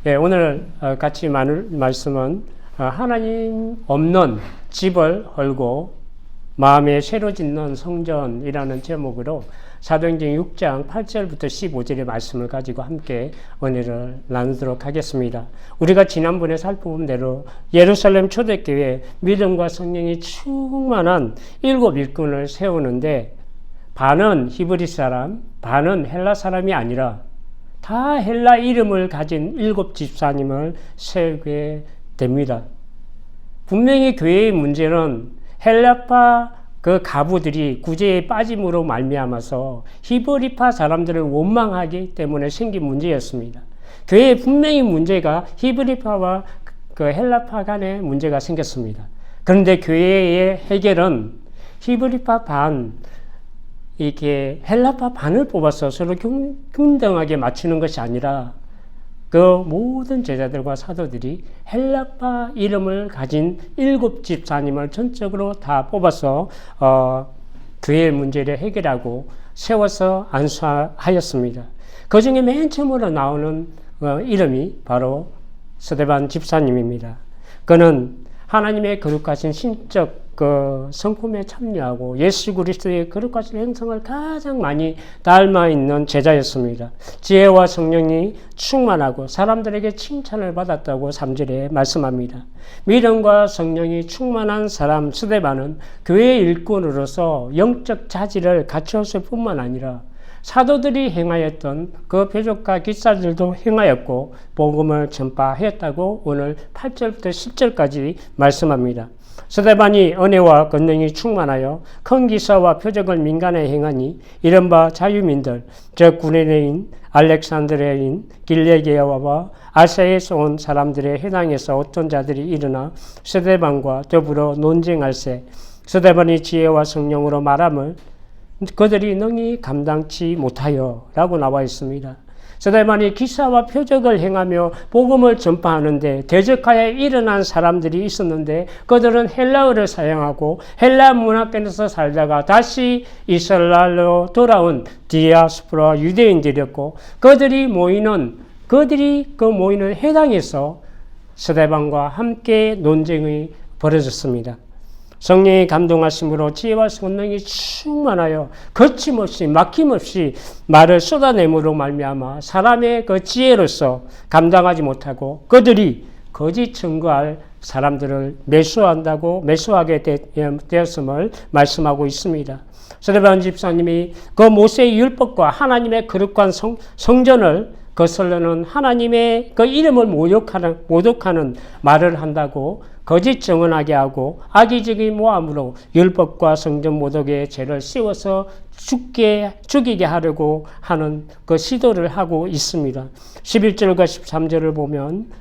예, 오늘 같이 나눌 말씀은 하나님 없는 집을 헐고 마음에 새로 짓는 성전이라는 제목으로 사도행전 6장 8절부터 15절의 말씀을 가지고 함께 은혜를 나누도록 하겠습니다. 우리가 지난번에 살펴본 대로 예루살렘 초대교회 믿음과 성령이 충만한 7 일꾼을 세우는데 반은 히브리 사람, 반은 헬라 사람이 아니라 다 헬라 이름을 가진 7 집사님을 세우게 됩니다. 분명히 교회의 문제는 헬라파 그 가부들이 구제에 빠짐으로 말미암아서 히브리파 사람들을 원망하기 때문에 생긴 문제였습니다. 교회에 분명히 문제가 히브리파와 그 헬라파 간의 문제가 생겼습니다. 그런데 교회의 해결은 히브리파 반, 이렇게 헬라파 반을 뽑아서 서로 균등하게 맞추는 것이 아니라 그 모든 제자들과 사도들이 헬라파 이름을 가진 7 집사님을 전적으로 다 뽑아서 교회의 문제를 해결하고 세워서 안수하였습니다. 그 중에 맨 처음으로 나오는 이름이 바로 스데반 집사님입니다. 그는 하나님의 거룩하신 신적 성품에 참여하고 예수 그리스도의 거룩하신 행성을 가장 많이 닮아 있는 제자였습니다. 지혜와 성령이 충만하고 사람들에게 칭찬을 받았다고 3절에 말씀합니다. 믿음과 성령이 충만한 사람 스데반은 교회의 일꾼으로서 영적 자질을 갖추었을 뿐만 아니라 사도들이 행하였던 그 표적과 기사들도 행하였고 복음을 전파하였다고 오늘 8절부터 10절까지 말씀합니다. 스데반이 은혜와 권능이 충만하여 큰 기사와 표적을 민간에 행하니 이른바 자유민들 즉 구레네인, 알렉산드리아인, 길레게아와 아시아에서 온 사람들의 해당에서 어떤 자들이 일어나 스데반과 더불어 논쟁할세 스데반이 지혜와 성령으로 말함을 그들이 능히 감당치 못하여 라고 나와 있습니다. 스데반이 기사와 표적을 행하며 복음을 전파하는데 대적하여 일어난 사람들이 있었는데 그들은 헬라어를 사용하고 헬라 문화권에서 살다가 다시 이스라엘로 돌아온 디아스포라 유대인들이었고 그들이 모이는 해당에서 스데반과 함께 논쟁이 벌어졌습니다. 성령의 감동하심으로 지혜와 성령이 충만하여 거침없이 막힘없이 말을 쏟아내므로 말미암아 사람의 그 지혜로서 감당하지 못하고 그들이 거짓 증거할 사람들을 매수하게 되었음을 말씀하고 있습니다. 스데반 집사님이 그 모세의 율법과 하나님의 거룩한 성전을 거슬러는 하나님의 그 이름을 모독하는 말을 한다고 거짓 증언하게 하고 악의적인 모함으로 율법과 성전 모독의 죄를 씌워서 죽이게 하려고 하는 그 시도를 하고 있습니다. 11절과 13절을 보면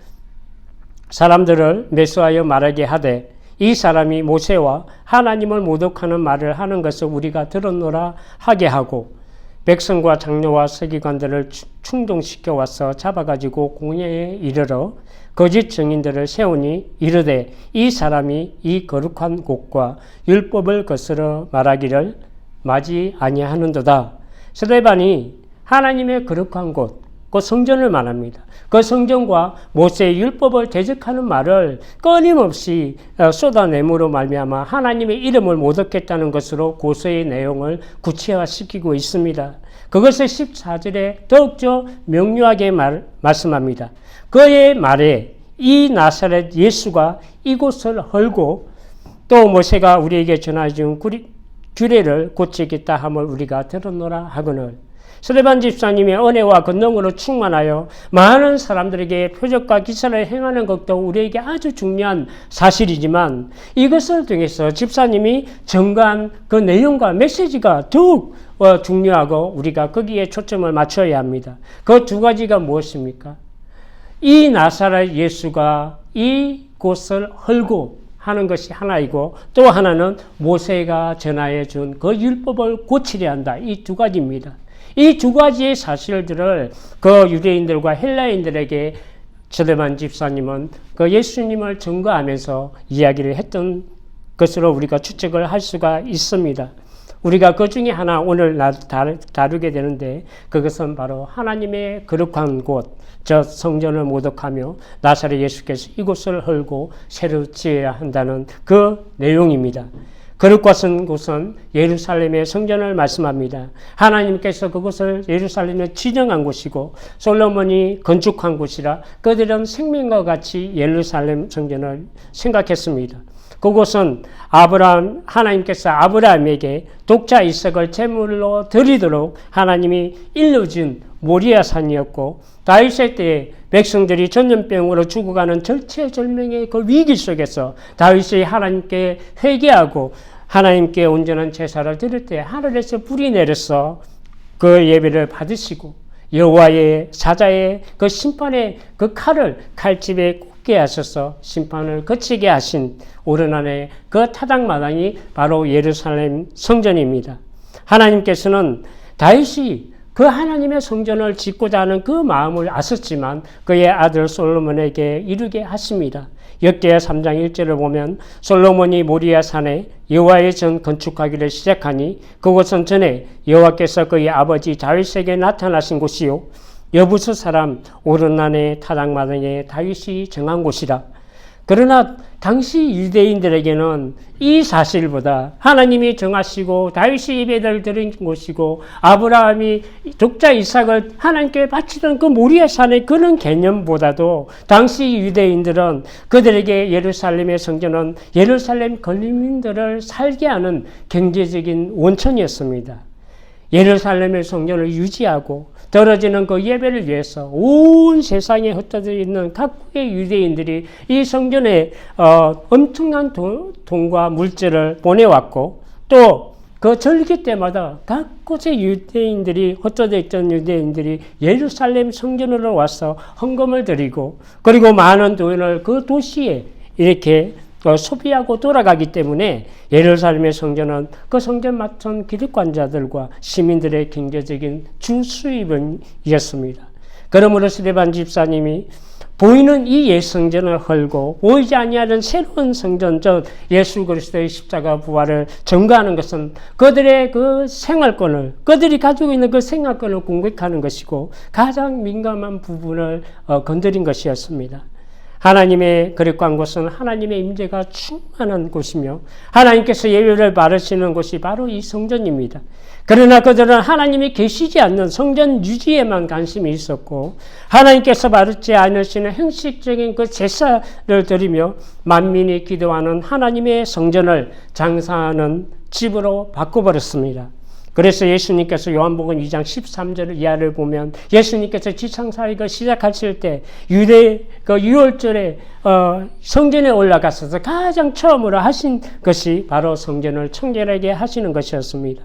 사람들을 매수하여 말하게 하되 이 사람이 모세와 하나님을 모독하는 말을 하는 것을 우리가 들었노라 하게 하고 백성과 장로와 서기관들을 충동시켜 와서 잡아가지고 공회에 이르러 거짓 증인들을 세우니 이르되 이 사람이 이 거룩한 곳과 율법을 거스러 말하기를 마지 아니하는도다. 스데반이 하나님의 거룩한 곳, 그 성전을 말합니다. 그 성전과 모세의 율법을 대적하는 말을 끊임없이 쏟아내므로 말미암아 하나님의 이름을 모독했다는 것으로 고소의 내용을 구체화시키고 있습니다. 그것을 14절에 더욱더 명료하게 말씀합니다. 그의 말에 이 나사렛 예수가 이곳을 헐고 또 모세가 우리에게 전하준 규례를 고치겠다 함을 우리가 들었노라 하거늘 스데반 집사님의 은혜와 권능으로 충만하여 많은 사람들에게 표적과 기사를 행하는 것도 우리에게 아주 중요한 사실이지만 이것을 통해서 집사님이 전가한 그 내용과 메시지가 더욱 중요하고 우리가 거기에 초점을 맞춰야 합니다. 그 2가지가 무엇입니까? 이 나사렛 예수가 이곳을 헐고 하는 것이 하나이고 또 하나는 모세가 전하여 준 그 율법을 고치려 한다. 이 2가지입니다. 이 2가지의 사실들을 그 유대인들과 헬라인들에게 스데반 집사님은 그 예수님을 증거하면서 이야기를 했던 것으로 우리가 추측을 할 수가 있습니다. 우리가 그 중에 하나 오늘 다루게 되는데 그것은 바로 하나님의 거룩한 곳, 저 성전을 모독하며 나사렛 예수께서 이곳을 헐고 새로 지어야 한다는 그 내용입니다. 거룩한 곳은 예루살렘의 성전을 말씀합니다. 하나님께서 그곳을 예루살렘에 지정한 곳이고 솔로몬이 건축한 곳이라 그들은 생명과 같이 예루살렘 성전을 생각했습니다. 그곳은 하나님께서 아브라함에게 독자 이삭을 제물로 드리도록 하나님이 일러준 모리아산이었고 다윗의 때에 백성들이 전염병으로 죽어가는 절체절명의 그 위기 속에서 다윗이 하나님께 회개하고 하나님께 온전한 제사를 드릴 때 하늘에서 불이 내려서 그 예배를 받으시고 여호와의 사자의 그 심판의 그 칼집에 꽂게 하셔서 심판을 거치게 하신 오르난의 그 타작마당이 바로 예루살렘 성전입니다. 하나님께서는 다윗이 그 하나님의 성전을 짓고자 하는 그 마음을 아셨지만 그의 아들 솔로몬에게 이루게 하십니다. 역대하 3장 1절을 보면 솔로몬이 모리아 산에 여호와의 전 건축하기를 시작하니 그곳은 전에 여호와께서 그의 아버지 다윗에게 나타나신 곳이요 여부스 사람 오르난의 타작마당에 다윗이 정한 곳이라. 그러나 당시 유대인들에게는 이 사실보다 하나님이 정하시고 다윗이 예배를 드린 곳이고 아브라함이 독자 이삭을 하나님께 바치던 그 모리아 산의 그런 개념보다도 당시 유대인들은 그들에게 예루살렘의 성전은 예루살렘 거민들을 살게 하는 경제적인 원천이었습니다. 예루살렘의 성전을 유지하고 떨어지는 그 예배를 위해서 온 세상에 흩어져 있는 각국의 유대인들이 이 성전에 엄청난 돈과 물질을 보내왔고 또 그 절기 때마다 각 곳의 유대인들이 흩어져 있던 유대인들이 예루살렘 성전으로 와서 헌금을 드리고 그리고 많은 돈을 그 도시에 이렇게 소비하고 돌아가기 때문에 예루살렘의 성전은 그 성전 맡은 기득권자들과 시민들의 경제적인 주 수입원이었습니다. 그러므로 스데반 집사님이 보이는 이 옛 성전을 헐고 보이지 아니하는 새로운 성전, 즉 예수 그리스도의 십자가 부활을 증거하는 것은 그들의 그 생활권을, 그들이 가지고 있는 그 생활권을 공격하는 것이고 가장 민감한 부분을 건드린 것이었습니다. 하나님의 거룩한 곳은 하나님의 임재가 충만한 곳이며 하나님께서 예배를 바르시는 곳이 바로 이 성전입니다. 그러나 그들은 하나님이 계시지 않는 성전 유지에만 관심이 있었고 하나님께서 바르지 않으시는 형식적인 그 제사를 드리며 만민이 기도하는 하나님의 성전을 장사하는 집으로 바꿔버렸습니다. 그래서 예수님께서 요한복음 2장 13절 이하를 보면 예수님께서 지상사역을 시작하실 때 그 유월절에 성전에 올라가셔서 가장 처음으로 하신 것이 바로 성전을 청결하게 하시는 것이었습니다.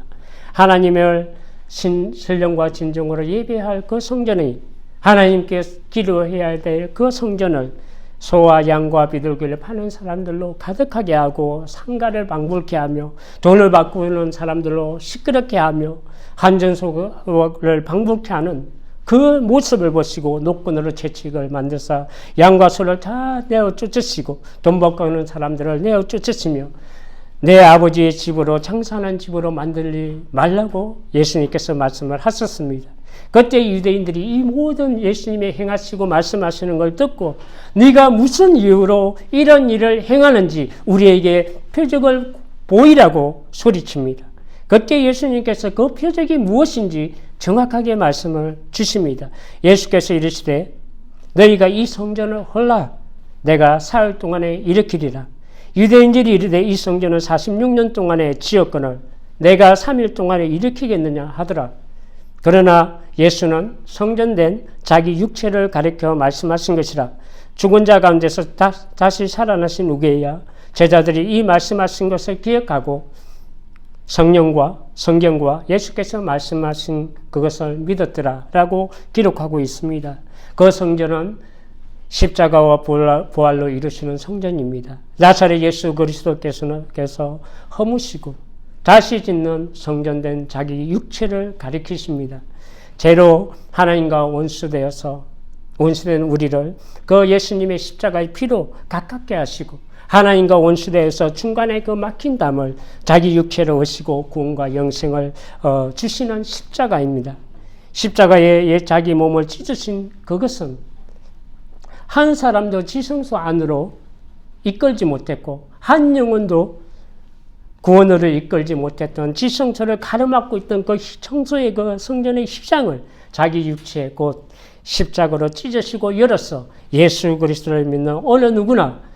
하나님을 신령과 진정으로 예배할 그 성전이 하나님께 기도해야 될 그 성전을 소와 양과 비둘기를 파는 사람들로 가득하게 하고 상가를 방불케 하며 돈을 바꾸는 사람들로 시끄럽게 하며 한전소를 방불케 하는 그 모습을 보시고 노끈으로 채찍을 만들사 양과 소를 다 내어 쫓으시고 돈 바꾸는 사람들을 내어 쫓으시며 내 아버지의 집으로 장사하는 집으로 만들지 말라고 예수님께서 말씀을 하셨습니다. 그때 유대인들이 이 모든 예수님의 행하시고 말씀하시는 걸 듣고 네가 무슨 이유로 이런 일을 행하는지 우리에게 표적을 보이라고 소리칩니다. 그때 예수님께서 그 표적이 무엇인지 정확하게 말씀을 주십니다. 예수께서 이르시되 너희가 이 성전을 헐라 내가 사흘 동안에 일으키리라. 유대인들이 이르되 이 성전은 46년 동안에 지었거늘 내가 3일 동안에 일으키겠느냐 하더라. 그러나 예수는 성전된 자기 육체를 가리켜 말씀하신 것이라. 죽은 자 가운데서 다시 살아나신 후에야 제자들이 이 말씀하신 것을 기억하고 성령과 성경과 예수께서 말씀하신 그것을 믿었더라 라고 기록하고 있습니다. 그 성전은 십자가와 부활로 이루시는 성전입니다. 나사렛 예수 그리스도께서 허무시고 다시 짓는 성전된 자기 육체를 가리키십니다. 죄로 하나님과 원수된 우리를 그 예수님의 십자가의 피로 가깝게 하시고 하나님과 원수대에서 중간에 그 막힌 담을 자기 육체로 오시고 구원과 영생을 주시는 십자가입니다. 십자가에 자기 몸을 찢으신 그것은 한 사람도 지성소 안으로 이끌지 못했고 한 영혼도 구원으로 이끌지 못했던 지성소를 가로막고 있던 그 청소의 그 성전의 휘장을 자기 육체 곧 십자가로 찢으시고 열어서 예수 그리스도를 믿는 어느 누구나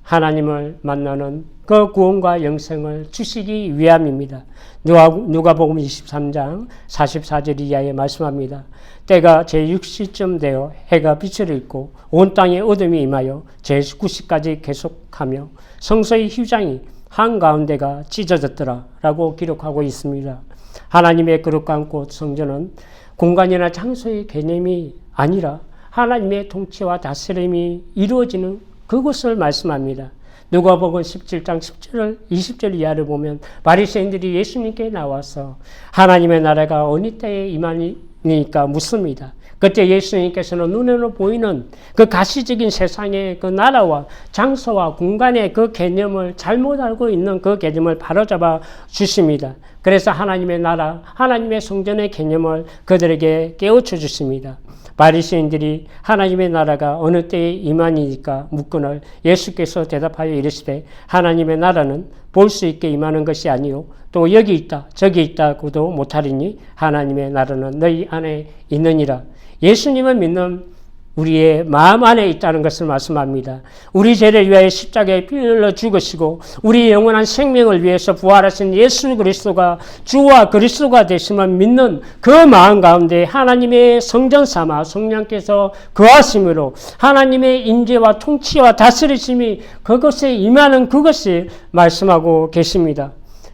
하나님을 만나는 그 구원과 영생을 주시기 위함입니다. 누가복음 23장 44절 이하에 말씀합니다. 때가 제6시쯤 되어 해가 빛을 잃고 온 땅에 어둠이 임하여 제9시까지 계속하며 성소의 휘장이 한가운데가 찢어졌더라 라고 기록하고 있습니다. 하나님의 거룩한 곳 성전은 공간이나 장소의 개념이 아니라 하나님의 통치와 다스림이 이루어지는 그곳을 말씀합니다. 누가복음 17장 10절 20절 이하를 보면 바리새인들이 예수님께 나와서 하나님의 나라가 어느 때에 임하니까 묻습니다. 그때 예수님께서는 눈으로 보이는 그 가시적인 세상의 그 나라와 장소와 공간의 그 개념을 잘못 알고 있는 그 개념을 바로잡아 주십니다. 그래서 하나님의 나라, 하나님의 성전의 개념을 그들에게 깨우쳐 주십니다. 바리새인들이 하나님의 나라가 어느 때에 임하니까 묻거늘 예수께서 대답하여 이르시되 하나님의 나라는 볼 수 있게 임하는 것이 아니요 또 여기 있다 저기 있다고도 못하리니 하나님의 나라는 너희 안에 있느니라. 예수님을 믿는 우리의 마음 안에 있다는 것을 말씀합니다. 우리 죄를 위하여 십자가에 피 흘려 죽으시고 우리 영원한 생명을 위해서 부활하신 예수 그리스도가 주와 그리스도가 되심을 믿는 그 마음 가운데 하나님의 성전 삼아 성령께서 거하심으로 하나님의 임재와 통치와 다스리심이 그것에 임하는 그것을 말씀하고 계십니다.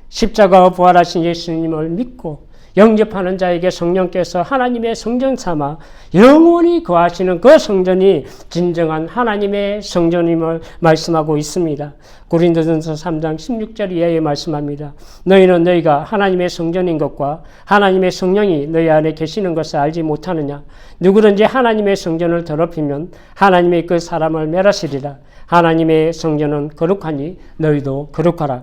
십자가와 부활하신 예수님을 믿고 영접하는 자에게 성령께서 하나님의 성전 삼아 영원히 거하시는 그 성전이 진정한 하나님의 성전임을 말씀하고 있습니다. 고린도전서 3장 16절 이하에 말씀합니다. 너희는 너희가 하나님의 성전인 것과 하나님의 성령이 너희 안에 계시는 것을 알지 못하느냐. 누구든지 하나님의 성전을 더럽히면 하나님의 그 사람을 멸하시리라. 하나님의 성전은 거룩하니 너희도 거룩하라.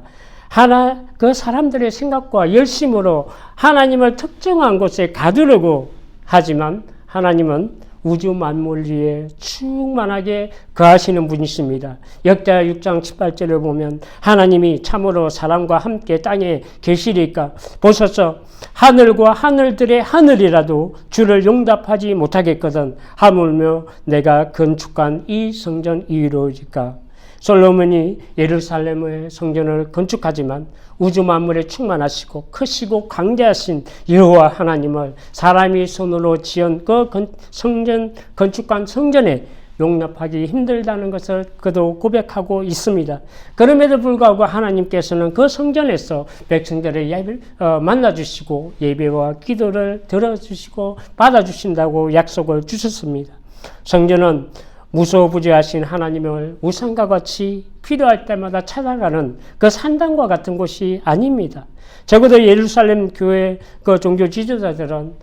그 사람들의 생각과 열심으로 하나님을 특정한 곳에 가두려고 하지만 하나님은 우주 만물 위에 충만하게 거하시는 분이십니다. 역대하 6장 18절을 보면 하나님이 참으로 사람과 함께 땅에 계시리까 보소서 하늘과 하늘들의 하늘이라도 주를 용납하지 못하겠거든 하물며 내가 건축한 이 성전 이루어질까. 솔로몬이 예루살렘의 성전을 건축하지만 우주 만물에 충만하시고 크시고 강대하신 여호와 하나님을 사람이 손으로 지은 그 성전 건축한 성전에 용납하기 힘들다는 것을 그도 고백하고 있습니다. 그럼에도 불구하고 하나님께서는 그 성전에서 백성들을 만나주시고 예배와 기도를 들어주시고 받아주신다고 약속을 주셨습니다. 성전은 무소부지하신 하나님을 우상과 같이 필요할 때마다 찾아가는 그 산당과 같은 곳이 아닙니다. 적어도 예루살렘 교회 그 종교 지도자들은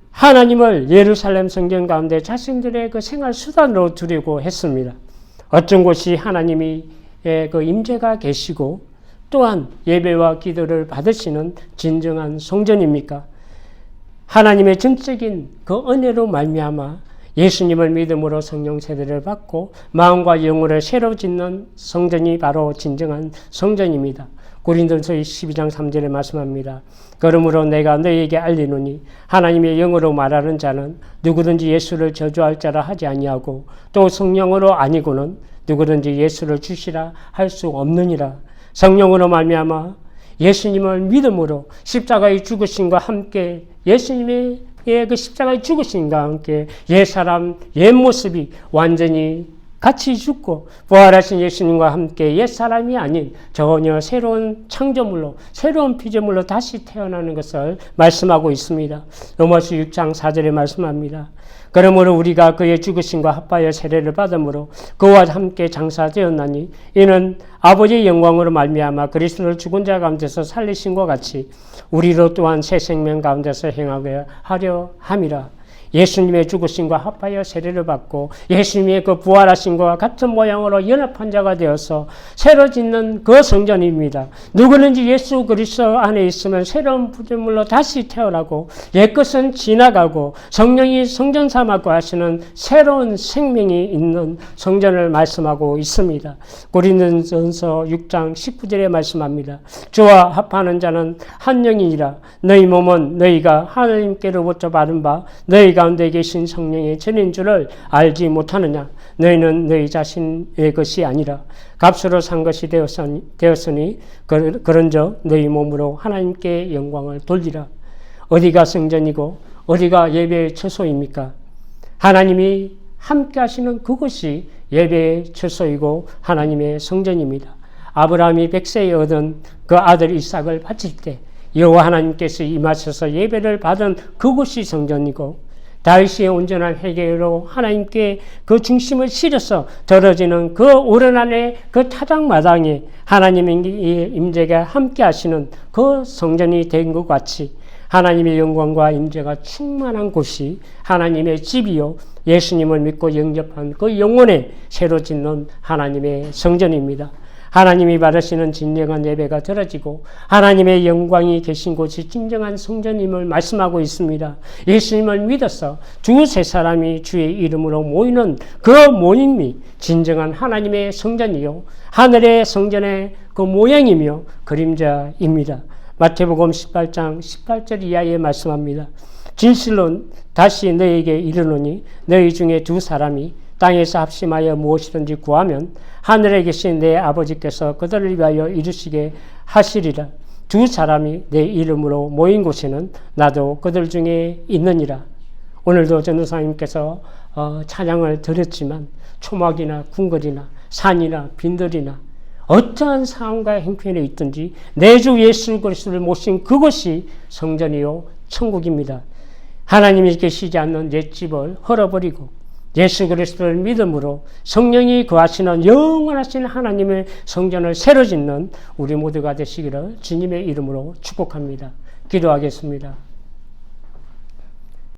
하나님을 예루살렘 성전 가운데 자신들의 그 생활 수단으로 두려고 했습니다. 어떤 곳이 하나님의 그 임재가 계시고 또한 예배와 기도를 받으시는 진정한 성전입니까? 하나님의 전적인 그 은혜로 말미암아 예수님을 믿음으로 성령 세례를 받고 마음과 영혼을 새로 짓는 성전이 바로 진정한 성전입니다. 고린도전서 12장 3절에 말씀합니다. 그러므로 내가 너희에게 알리노니 하나님의 영으로 말하는 자는 누구든지 예수를 저주할 자라 하지 아니하고 또 성령으로 아니고는 누구든지 예수를 주시라 할 수 없느니라. 성령으로 말미암아 예수님을 믿음으로 십자가의 죽으심과 함께 예수님의 그 십자가의 죽으심과 함께 옛사람, 옛모습이 완전히 같이 죽고 부활하신 예수님과 함께 옛사람이 아닌 전혀 새로운 창조물로 새로운 피조물로 다시 태어나는 것을 말씀하고 있습니다. 로마서 6장 4절에 말씀합니다. 그러므로 우리가 그의 죽으심과 합하여 세례를 받음으로 그와 함께 장사되었나니 이는 아버지의 영광으로 말미암아 그리스도를 죽은 자 가운데서 살리신 것 같이 우리로 또한 새 생명 가운데서 행하게 하려 함이라. 예수님의 죽으심과 합하여 세례를 받고 예수님의 그 부활하심과 같은 모양으로 연합한 자가 되어서 새로 짓는 그 성전입니다. 누구든지 예수 그리스도 안에 있으면 새로운 피조물로 다시 태어나고 옛것은 지나가고 성령이 성전 삼았고 하시는 새로운 생명이 있는 성전을 말씀하고 있습니다. 고린도전서 6장 19절에 말씀합니다. 주와 합하는 자는 한 영이니라. 너희 몸은 너희가 하나님께로부터 받은 바 너희 가운데 계신 성령의 전인 줄을 알지 못하느냐. 너희는 너희 자신의 것이 아니라 값으로 산 것이 되었으니 그런즉 너희 몸으로 하나님께 영광을 돌리라. 어디가 성전이고 어디가 예배의 처소입니까? 하나님이 함께 하시는 그것이 예배의 처소이고 하나님의 성전입니다. 아브라함이 100세에 얻은 그 아들 이삭을 바칠 때 여호와 하나님께서 임하셔서 예배를 받은 그곳이 성전이고 다윗의 온전한 회개로 하나님께 그 중심을 실어서 떨어지는 그 오르난의 그 타작마당에 하나님의 임재가 함께 하시는 그 성전이 된 것 같이 하나님의 영광과 임재가 충만한 곳이 하나님의 집이요 예수님을 믿고 영접한 그 영혼에 새로 짓는 하나님의 성전입니다. 하나님이 받으시는 진정한 예배가 드려지고 하나님의 영광이 계신 곳이 진정한 성전임을 말씀하고 있습니다. 예수님을 믿어서 두세 사람이 주의 이름으로 모이는 그 모임이 진정한 하나님의 성전이요 하늘의 성전의 그 모양이며 그림자입니다. 마태복음 18장 18절 이하에 말씀합니다. 진실로 다시 너희에게 이르노니 너희 중에 두 사람이 땅에서 합심하여 무엇이든지 구하면 하늘에 계신 내 아버지께서 그들을 위하여 이루시게 하시리라. 두 사람이 내 이름으로 모인 곳에는 나도 그들 중에 있느니라. 오늘도 전도사님께서 찬양을 드렸지만 초막이나 궁궐이나 산이나 빈들이나 어떠한 상황과 형편에 있든지 내 주 예수 그리스도를 모신 그것이 성전이요 천국입니다. 하나님이 계시지 않는 옛집을 헐어버리고 예수 그리스도를 믿음으로 성령이 거하시는 영원하신 하나님의 성전을 새로 짓는 우리 모두가 되시기를 주님의 이름으로 축복합니다. 기도하겠습니다.